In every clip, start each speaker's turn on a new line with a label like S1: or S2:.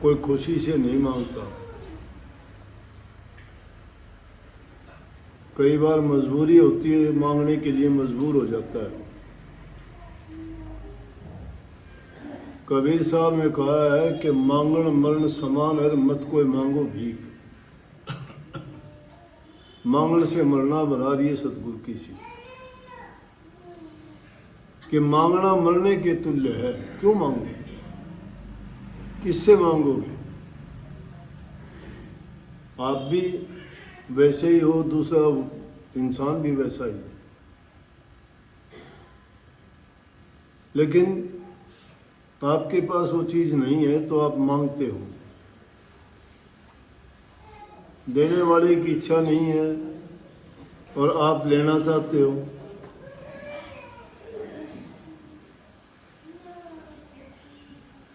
S1: कोई खुशी से नहीं मांगता। कई बार मजबूरी होती है, मांगने के लिए मजबूर हो जाता है। कबीर साहब ने कहा है कि मांगण मरण समान है, मत कोई मांगो भीख। मांगण से मरना बना रही है सतगुरु की सी, कि मांगना मरने के तुल्य है। क्यों मांगो, किससे मांगोगे? आप भी वैसे ही हो, दूसरा इंसान भी वैसा ही है। लेकिन आपके पास वो चीज नहीं है तो आप मांगते हो। देने वाले की इच्छा नहीं है और आप लेना चाहते हो।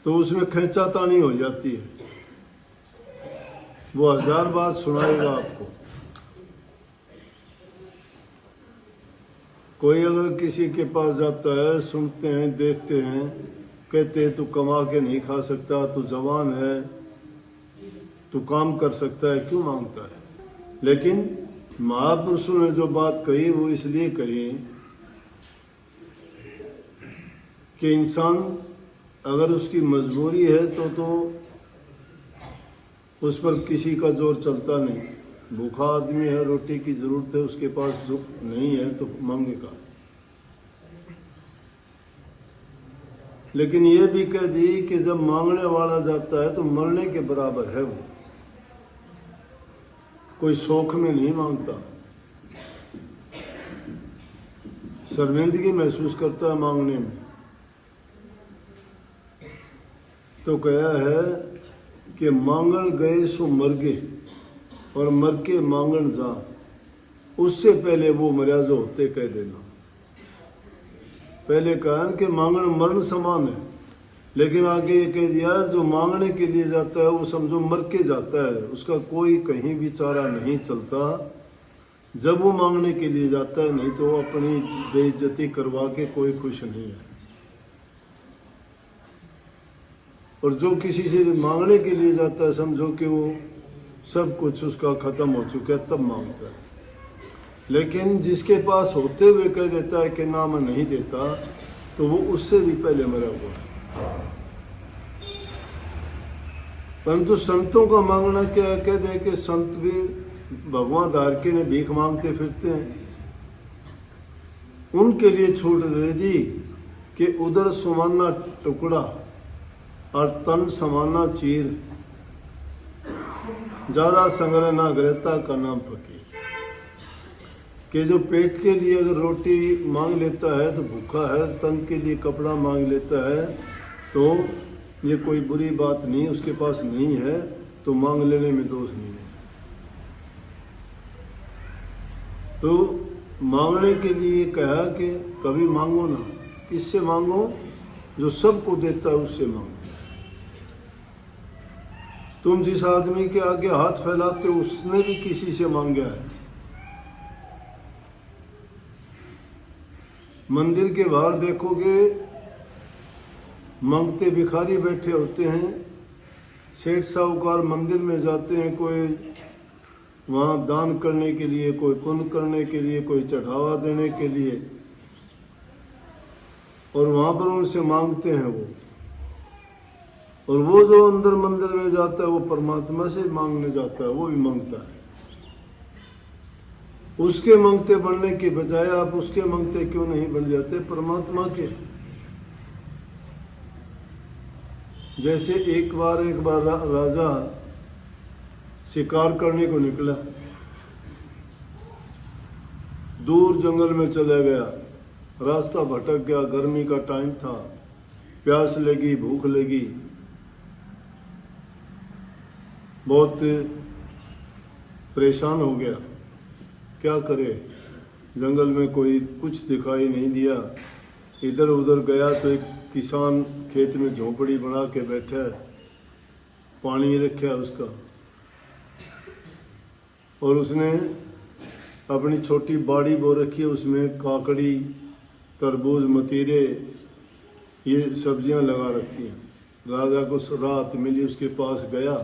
S1: तो उसमें खींचातानी हो जाती है। वो 1000 बात सुनाएगा आपको। कोई अगर किसी के पास जाता है, सुनते हैं, देखते हैं, कहते हैं तू कमा के नहीं खा सकता, तू जवान है, तू काम कर सकता है, क्यों मांगता है? लेकिन महापुरुषों ने जो बात कही वो इसलिए कही कि इंसान अगर उसकी मजबूरी है तो उस पर किसी का जोर चलता नहीं। भूखा आदमी है, रोटी की जरूरत है, उसके पास जो नहीं है तो मांगेगा। लेकिन ये भी कह दी कि जब मांगने वाला जाता है तो मरने के बराबर है। वो कोई शौक में नहीं मांगता, शर्मिंदगी महसूस करता है मांगने में। तो कहा है कि मांगण गए सो मर गए और मर के मांगण जा, उससे पहले वो मर्या जो होते कह देना। पहले कहा कि मांगण मरण समान है, लेकिन आगे ये कह दिया जो मांगने के लिए जाता है वो समझो मर के जाता है, उसका कोई कहीं भी चारा नहीं चलता जब वो मांगने के लिए जाता है। नहीं तो वो अपनी बेइज्जती करवा के कोई खुश नहीं है। और जो किसी से मांगने के लिए जाता है समझो कि वो सब कुछ उसका खत्म हो चुका है, तब मांगता है। लेकिन जिसके पास होते हुए कह देता है कि ना मैं नहीं देता, तो वो उससे भी पहले मरा हुआ है। परंतु संतों का मांगना क्या है? कह दे कि संत भी भगवान धार के ने भीख मांगते फिरते हैं। उनके लिए छूट दे दी कि उधर सुमाना टुकड़ा और तन समाना चीर, ज्यादा संग्रह ना ग्रहता का नाम फकीर। कि जो पेट के लिए अगर रोटी मांग लेता है तो भूखा है, तन के लिए कपड़ा मांग लेता है तो ये कोई बुरी बात नहीं, उसके पास नहीं है तो मांग लेने में दोष नहीं है। तो मांगने के लिए कहा कि कभी मांगो ना। किससे मांगो? जो सबको देता है उससे मांगो। तुम जिस आदमी के आगे हाथ फैलाते हो उसने भी किसी से मांगा है। मंदिर के बाहर देखोगे मांगते भिखारी बैठे होते हैं। सेठ साहूकार मंदिर में जाते हैं, कोई वहाँ दान करने के लिए, कोई पुण्य करने के लिए, कोई चढ़ावा देने के लिए, और वहाँ पर उनसे मांगते हैं वो। और वो जो अंदर मंदिर में जाता है वो परमात्मा से मांगने जाता है, वो भी मांगता है। उसके मांगते बनने के बजाय आप उसके मांगते क्यों नहीं बन जाते? परमात्मा के। जैसे एक बार राजा शिकार करने को निकला, दूर जंगल में चला गया, रास्ता भटक गया, गर्मी का टाइम था, प्यास लगी, भूख लगी, बहुत परेशान हो गया। क्या करे, जंगल में कोई कुछ दिखाई नहीं दिया। इधर उधर गया तो एक किसान खेत में झोपड़ी बना के बैठा है, पानी रखा उसका, और उसने अपनी छोटी बाड़ी बो रखी है, उसमें काकड़ी, तरबूज, मतीरे, ये सब्जियां लगा रखी हैं। राजा को राहत मिली, उसके पास गया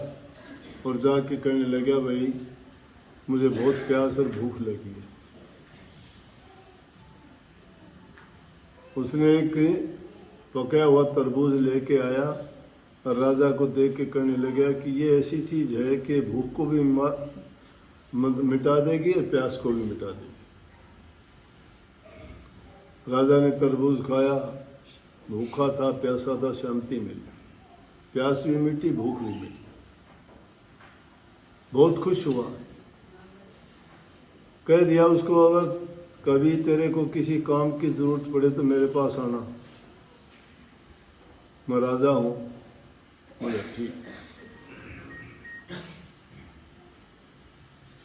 S1: और जाके कहने लगा, भाई मुझे बहुत प्यास और भूख लगी है। उसने एक पकाया हुआ तरबूज लेके आया और राजा को देख के कहने लगा कि ये ऐसी चीज़ है कि भूख को भी मिटा देगी और प्यास को भी मिटा देगी। राजा ने तरबूज खाया, भूखा था, प्यासा था, शांति मिली, प्यास भी मिटी, भूख भी मिटी, बहुत खुश हुआ। कह दिया उसको, अगर कभी तेरे को किसी काम की जरूरत पड़े तो मेरे पास आना, मैं राजा हूं। बोले ठीक।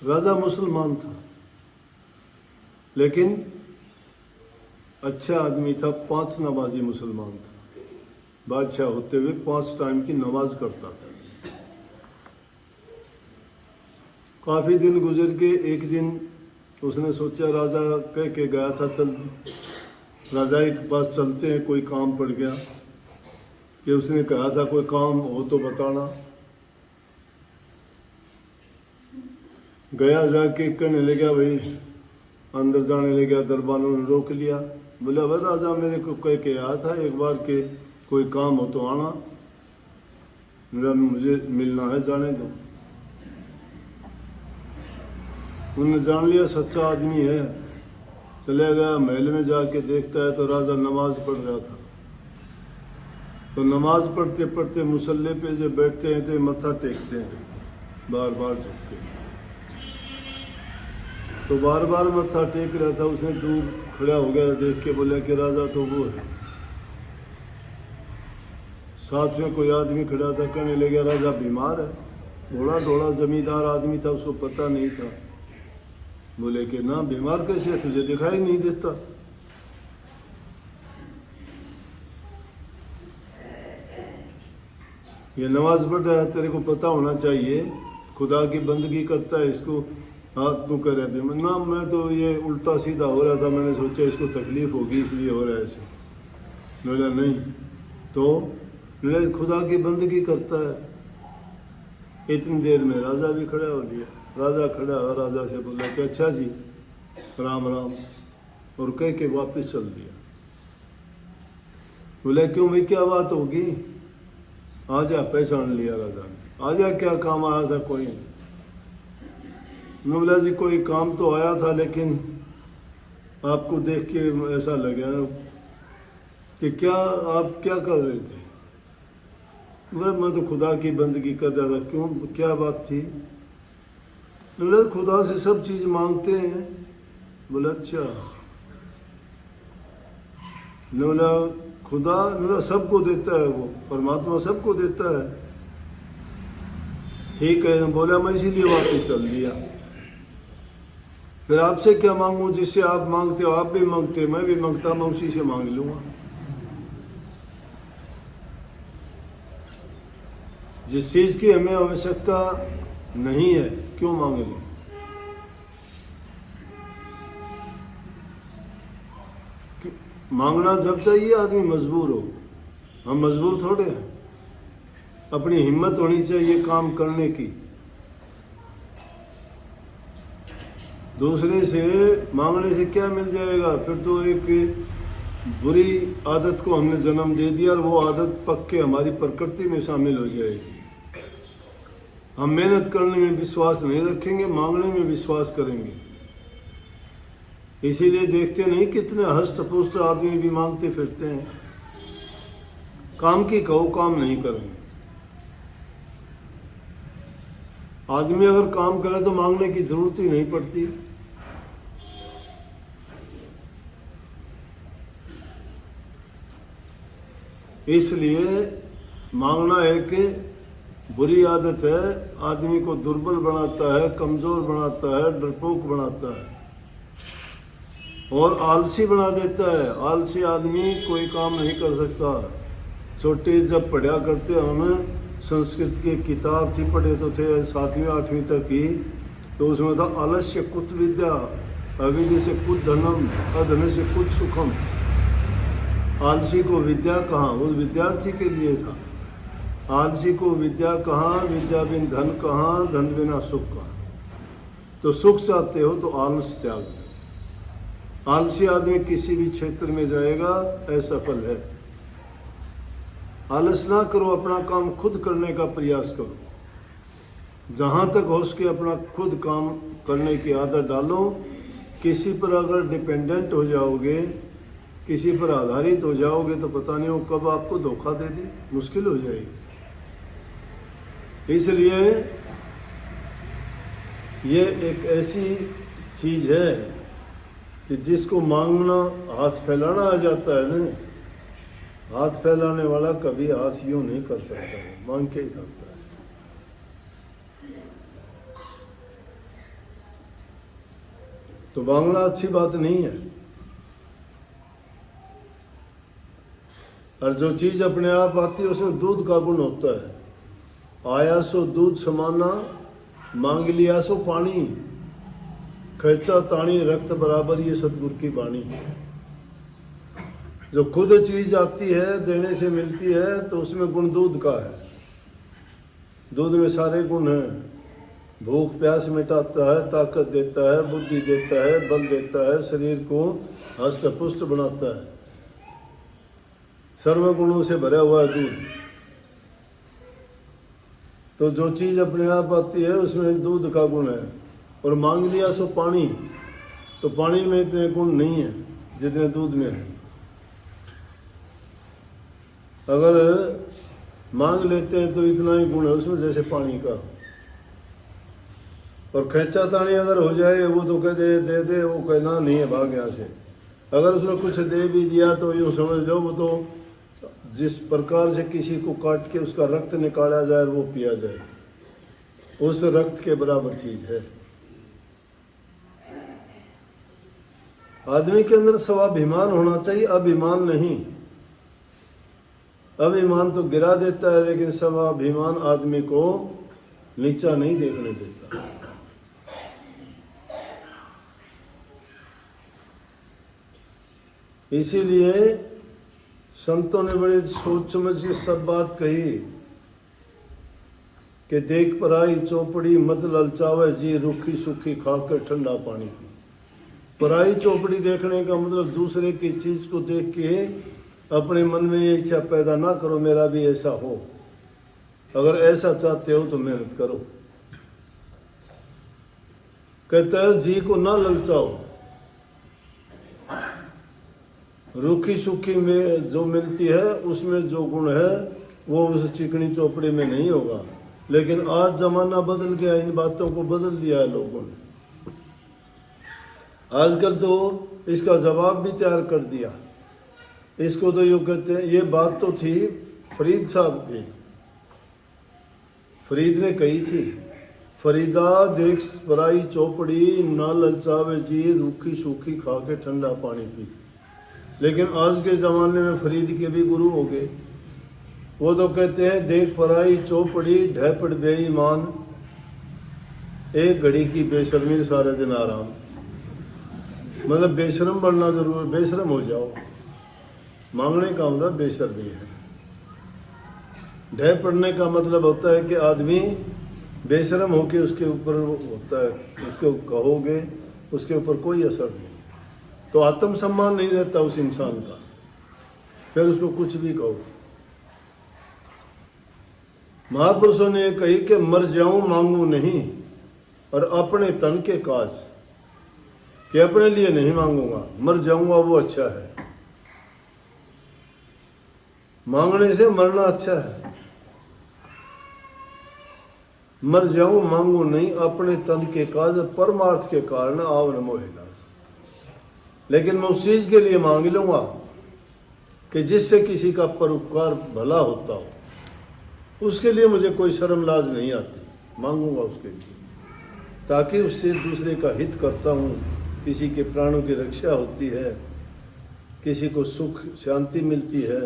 S1: राजा मुसलमान था लेकिन अच्छा आदमी था, 5 नमाजी मुसलमान था। बादशाह होते हुए 5 टाइम की नमाज करता था। काफी दिन गुजर के एक दिन उसने सोचा, राजा कह के गया था चल राजा के पास चलते हैं, कोई काम पड़ गया कि उसने कहा था कोई काम हो तो बताना। गया, जाके कहने लगा, भाई अंदर जाने लगा, दरबारों ने रोक लिया। बोला, भाई राजा मेरे को कह के आया था एक बार के कोई काम हो तो आना, मेरा मुझे मिलना है, जाने दो। उन्होंने जान लिया सच्चा आदमी है, चले गया। महल में जाके देखता है तो राजा नमाज पढ़ रहा था। तो नमाज पढ़ते पढ़ते मुसल्ले पे जब बैठते हैं तो मत्था टेकते हैं, बार बार झुकते हैं। तो बार बार मत्था टेक रहा था, उसने दूर खड़ा हो गया, देख के बोला कि राजा तो वो है। साथ में कोई आदमी खड़ा था, कहने लगा राजा बीमार है, घोड़ा ढोड़ा जमींदार आदमी था, उसको पता नहीं था। बोले कि ना, बीमार कैसे, तुझे दिखाई नहीं देता। ये नमाज पढ़ रहा है, तेरे को पता होना चाहिए, खुदा की बंदगी करता है, इसको हाथ तू कर रहे थे ना। मैं तो ये उल्टा सीधा हो रहा था, मैंने सोचा इसको तकलीफ होगी इसलिए हो रहा है ऐसे। बोला नहीं, तो खुदा की बंदगी करता है। इतनी देर में राजा भी खड़ा हो लिया। राजा खड़ा हुआ, राजा से बोला कि अच्छा जी, राम राम, और कह के वापस चल दिया। बोला क्यों भाई, क्या बात होगी? आजा, पहचान लिया राजा ने। आजा, क्या काम आया था? कोई बोला जी कोई काम तो आया था, लेकिन आपको देख के ऐसा लगा कि क्या आप क्या कर रहे थे? बोला मैं तो खुदा की बंदगी कर रहा था। क्यों, क्या बात थी? बोला खुदा से सब चीज मांगते हैं। बोला अच्छा। बोला खुदा बोला सबको देता है, वो परमात्मा सबको देता है। ठीक है। बोला मैं इसीलिए वापस चल दिया। फिर आपसे क्या मांगू? जिससे आप मांगते हो आप भी मांगते, मैं भी मांगता, मैं उसी से मांग लूंगा। जिस चीज की हमें आवश्यकता नहीं है क्यों मांग लें? मांगना जब चाहिए आदमी मजबूर हो, हम मजबूर थोड़े हैं। अपनी हिम्मत होनी चाहिए काम करने की। दूसरे से मांगने से क्या मिल जाएगा? फिर तो एक बुरी आदत को हमने जन्म दे दिया और वो आदत पक्के हमारी प्रकृति में शामिल हो जाएगी। हम मेहनत करने में विश्वास नहीं रखेंगे, मांगने में विश्वास करेंगे। इसीलिए देखते नहीं कितने हष्ट पुष्ट आदमी भी मांगते फिरते हैं। काम की कहो, काम नहीं करेंगे। आदमी अगर काम करे तो मांगने की जरूरत ही नहीं पड़ती। इसलिए मांगना एक बुरी आदत है, आदमी को दुर्बल बनाता है, कमजोर बनाता है, डरपोक बनाता है और आलसी बना देता है। आलसी आदमी कोई काम नहीं कर सकता। छोटे जब पढ़ा करते हम, संस्कृत की किताब थी, पढ़े तो थे 7वीं 8वीं तक की, तो उसमें था आलस्य कुत विद्या, अविद्या से कुत धनम, अधन से कुत सुखम। आलसी को विद्या कहाँ, वो विद्यार्थी के लिए था। आलसी को विद्या कहाँ, विद्या बिन धन कहाँ, धन बिना सुख कहाँ। तो सुख चाहते हो तो आलस त्याग दो। आलसी आदमी किसी भी क्षेत्र में जाएगा असफल है। आलस ना करो, अपना काम खुद करने का प्रयास करो। जहाँ तक हो सके अपना खुद काम करने की आदत डालो। किसी पर अगर डिपेंडेंट हो जाओगे, किसी पर आधारित हो जाओगे तो पता नहीं वो कब आपको धोखा दे दे, मुश्किल हो जाएगी। इसलिए ये एक ऐसी चीज़ है कि जिसको मांगना, हाथ फैलाना आ जाता है ना, हाथ फैलाने वाला कभी हाथ यूँ नहीं कर सकता, मांग के ही करता है। तो मांगना अच्छी बात नहीं है। और जो चीज़ अपने आप आती है उसमें दूध का गुण होता है। आया सो दूध समाना, मांग लिया सो पानी, खर्चा ताणी रक्त बराबर, ये सतगुरु की वाणी। जो खुद चीज आती है, देने से मिलती है, तो उसमें गुण दूध का है। दूध में सारे गुण हैं। भूख प्यास मिटाता है, ताकत देता है, बुद्धि देता है, बल देता है, शरीर को हष्ट पुष्ट बनाता है। सर्व गुणों से भरा हुआ है दूध। तो जो चीज़ अपने आप आती है उसमें दूध का गुण है। और मांग लिया सो पानी, तो पानी में इतने गुण नहीं है जितने दूध में है। अगर मांग लेते हैं तो इतना ही गुण है उसमें जैसे पानी का। और खेचा तानी अगर हो जाए, वो तो कह दे, वो कहना नहीं है, भाग यहाँ से। अगर उसने कुछ दे भी दिया तो यूँ समझ लो वो तो जिस प्रकार से किसी को काट के उसका रक्त निकाला जाए और वो पिया जाए, उस रक्त के बराबर चीज है। आदमी के अंदर स्वाभिमान होना चाहिए, अभिमान नहीं। अभिमान तो गिरा देता है, लेकिन स्वाभिमान आदमी को नीचा नहीं देखने देता। इसीलिए संतों ने बड़े सोच समझ के सब बात कही कि देख पराई चौपड़ी मत ललचावे जी, रूखी सूखी खाकर ठंडा पानी पी। पराई चौपड़ी देखने का मतलब दूसरे की चीज को देख के अपने मन में ये इच्छा पैदा ना करो मेरा भी ऐसा हो। अगर ऐसा चाहते हो तो मेहनत करो। कहता है जी को ना ललचाओ। रूखी सूखी में जो मिलती है उसमें जो गुण है वो उस चिकनी चौपड़ी में नहीं होगा। लेकिन आज जमाना बदल गया, इन बातों को बदल दिया है लोगों ने। आजकल तो इसका जवाब भी तैयार कर दिया। इसको तो यूँ कहते हैं, ये बात तो थी फरीद साहब की। फरीद ने कही थी, फरीदा देख पराई चौपड़ी ना ललचावे जी, रूखी सूखी खा के ठंडा पानी पी। लेकिन आज के ज़माने में फरीद के भी गुरु हो गए। वो तो कहते हैं देख पराई चौपड़ी ढैपड़ बेईमान, एक घड़ी की बेशर्मी सारे दिन आराम। मतलब बेशर्म बनना जरूर, बेशर्म हो जाओ। मांगने का मतलब बेशर्मी है। ढह पड़ने का मतलब होता है कि आदमी बेशर्म होके उसके ऊपर होता है, उसको कहोगे उसके ऊपर कोई असर नहीं, तो आत्मसम्मान नहीं रहता उस इंसान का, फिर उसको कुछ भी कहो। महापुरुषों ने कही कि मर जाऊं मांगू नहीं, और अपने तन के काज, कि अपने लिए नहीं मांगूंगा, मर जाऊंगा वो अच्छा है। मांगने से मरना अच्छा है। मर जाऊं मांगू नहीं, अपने तन के काज परमार्थ के कारण आव न मोहे नाज। लेकिन मैं उस चीज के लिए मांग लूंगा कि जिससे किसी का परोपकार भला होता हो, उसके लिए मुझे कोई शर्म लाज नहीं आती, मांगूंगा उसके लिए, ताकि उससे दूसरे का हित करता हूँ, किसी के प्राणों की रक्षा होती है, किसी को सुख शांति मिलती है,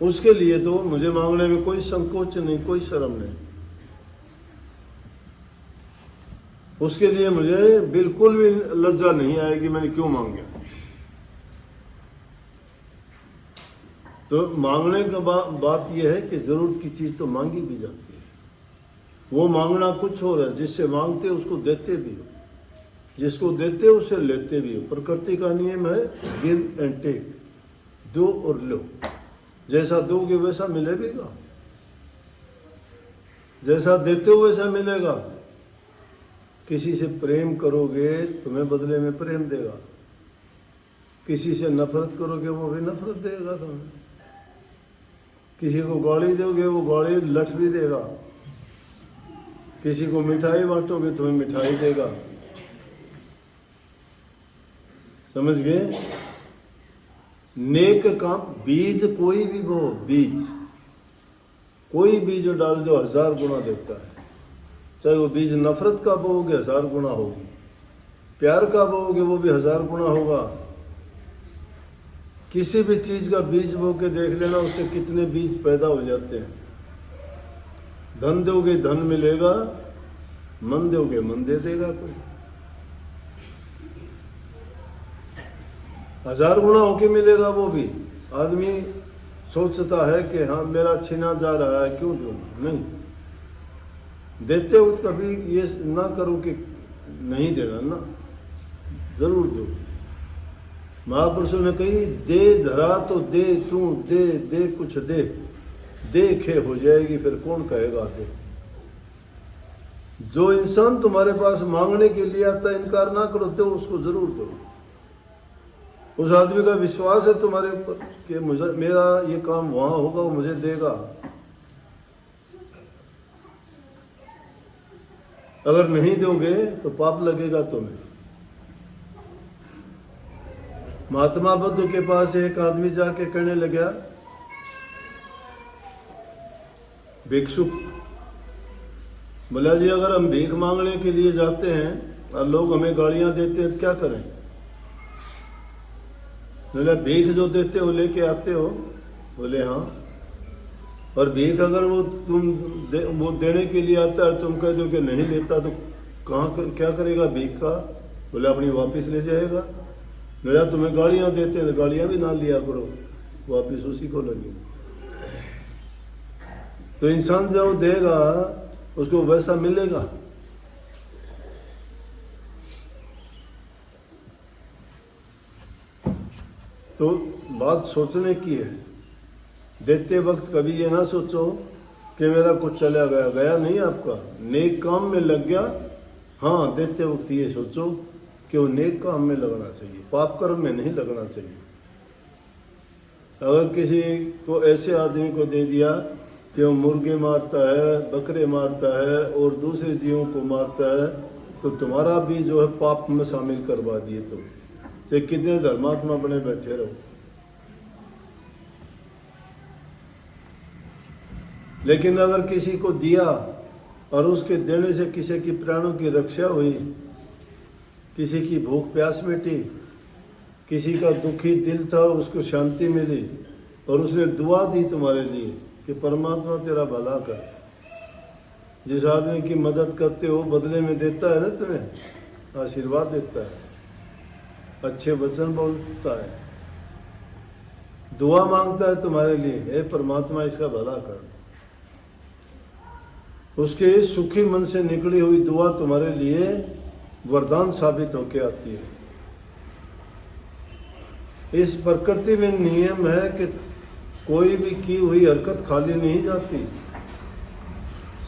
S1: उसके लिए तो मुझे मांगने में कोई संकोच नहीं, कोई शर्म नहीं। उसके लिए मुझे बिल्कुल भी लज्जा नहीं आएगी मैंने क्यों मांगा। तो मांगने का बात यह है कि ज़रूरत की चीज़ तो मांगी भी जाती है। वो मांगना कुछ और है, जिससे मांगते हो उसको देते भी हो, जिसको देते हो उसे लेते भी हो। प्रकृति का नियम है गिव एंड टेक, दो और लो। जैसा दोगे वैसा मिलेगा, जैसा देते हो वैसा मिलेगा। किसी से प्रेम करोगे तुम्हें बदले में प्रेम देगा, किसी से नफरत करोगे वो भी नफरत देगा तुम्हें, किसी को गाली दोगे वो गाली लठ भी देगा, किसी को मिठाई बांटोगे तुम्हें मिठाई देगा। समझ गए? नेक काम, बीज कोई भी बो, बीज कोई बीज डाल दो 1000 गुना देता है। चाहे वो बीज नफरत का बोओगे 1000 गुना होगी, प्यार का बोओगे वो भी 1000 गुना होगा। किसी भी चीज का बीज बो के देख लेना, उससे कितने बीज पैदा हो जाते हैं। धन दोगे धन मिलेगा, मन दोगे मन दे देगा कोई। 1000 गुना होके मिलेगा वो भी। आदमी सोचता है कि हाँ मेरा छीना जा रहा है क्यों दूँ, नहीं। देते हो कभी ये ना करो कि नहीं देना ना, जरूर दो। महापुरुषों ने कही दे धरा तो दे तू, दे दे कुछ दे, देखे हो जाएगी फिर कौन कहेगा दे। जो इंसान तुम्हारे पास मांगने के लिए आता है इनकार ना करो, दो उसको जरूर दो। उस आदमी का विश्वास है तुम्हारे ऊपर कि मुझे मेरा ये काम वहां होगा, वो मुझे देगा। अगर नहीं दोगे तो पाप लगेगा तुम्हें। महात्मा बुद्ध के पास एक आदमी जाके कहने लगा, भिक्षुक, बोला जी अगर हम भीख मांगने के लिए जाते हैं और लोग हमें गालियां देते हैं तो क्या करें? बोला भीख जो देते हो लेके आते हो? बोले हाँ। और भीख अगर वो वो देने के लिए आता है तुम कह दो कि नहीं लेता तो क्या करेगा भीख का? बोले अपनी वापस ले जाएगा। बोला तुम्हें गालियां देते हैं तो गालियां भी ना लिया करो, वापस उसी को लगे। तो इंसान जो देगा उसको वैसा मिलेगा। तो बात सोचने की है। देते वक्त कभी ये ना सोचो कि मेरा कुछ चला गया, गया नहीं आपका, नेक काम में लग गया। हाँ, देते वक्त ये सोचो कि वो नेक काम में लगना चाहिए, पाप कर्म में नहीं लगना चाहिए। अगर किसी को ऐसे आदमी को दे दिया कि वो मुर्गे मारता है, बकरे मारता है और दूसरे जीवों को मारता है, तो तुम्हारा भी जो है पाप में शामिल करवा दिए तुम, चाहे कितने धर्मात्मा बने बैठे रहो। लेकिन अगर किसी को दिया और उसके देने से किसी की प्राणों की रक्षा हुई, किसी की भूख प्यास मिटी, किसी का दुखी दिल था उसको शांति मिली, और उसने दुआ दी तुम्हारे लिए कि परमात्मा तेरा भला कर। जिस आदमी की मदद करते हो बदले में देता है ना, तुम्हें आशीर्वाद देता है, अच्छे वचन बोलता है, दुआ मांगता है तुम्हारे लिए, हे परमात्मा इसका भला कर। उसके सुखी मन से निकली हुई दुआ तुम्हारे लिए वरदान साबित होके आती है। इस प्रकृति में नियम है कि कोई भी की हुई हरकत खाली नहीं जाती।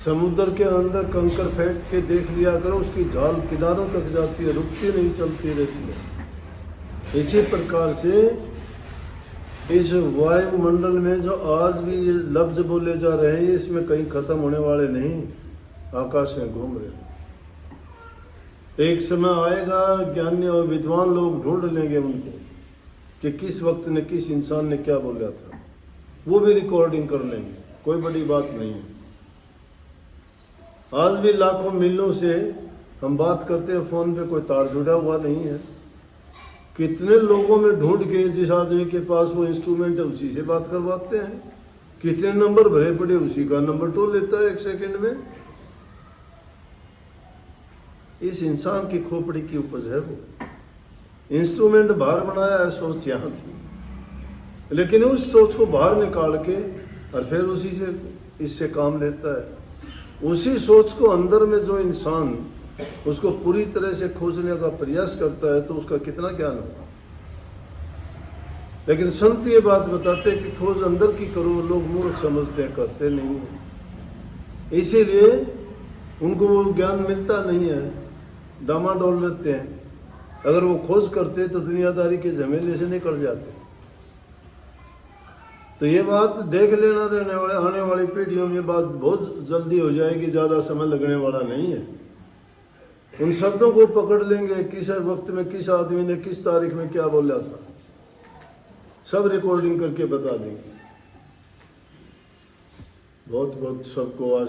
S1: समुद्र के अंदर कंकर फेंक के देख लिया करो, उसकी जाल किनारों तक जाती है, रुकती नहीं, चलती रहती है। इसी प्रकार से इस वायुमंडल में जो आज भी ये लफ्ज बोले जा रहे हैं, इसमें कहीं खत्म होने वाले नहीं, आकाश में घूम रहे। एक समय आएगा ज्ञानी और विद्वान लोग ढूंढ लेंगे उनको कि किस वक्त ने किस इंसान ने क्या बोला था, वो भी रिकॉर्डिंग कर लेंगे, कोई बड़ी बात नहीं है। आज भी लाखों मीलों से हम बात करते हैं, फोन पे कोई तार जुड़ा हुआ नहीं है। कितने लोगों में ढूंढ के जिस आदमी के पास वो इंस्ट्रूमेंट है उसी से बात करवाते हैं। कितने नंबर भरे पड़े, उसी का नंबर टोल लेता है 1 सेकंड में। इस इंसान की खोपड़ी की उपज है वो। इंस्ट्रूमेंट बाहर बनाया है, सोच यहाँ थी। लेकिन उस सोच को बाहर निकाल के और फिर उसी से इससे काम लेता है। उसी सोच को अंदर में जो इंसान उसको पूरी तरह से खोजने का प्रयास करता है तो उसका कितना ज्ञान होगा। लेकिन संत ये बात बताते कि खोज अंदर की करो, लोग मूर्ख समझते हैं, करते नहीं है, इसीलिए उनको वो ज्ञान मिलता नहीं है, डामाडोल लेते हैं। अगर वो खोज करते तो दुनियादारी के झमेले से निकल जाते। तो ये बात देख लेना, रहने वाले आने वाली पीढ़ियों में बात बहुत जल्दी हो जाएगी, ज़्यादा समय लगने वाला नहीं है। उन शब्दों को पकड़ लेंगे, किस वक्त में किस आदमी ने किस तारीख में क्या बोला था, सब रिकॉर्डिंग करके बता देंगे। बहुत बहुत सबको आज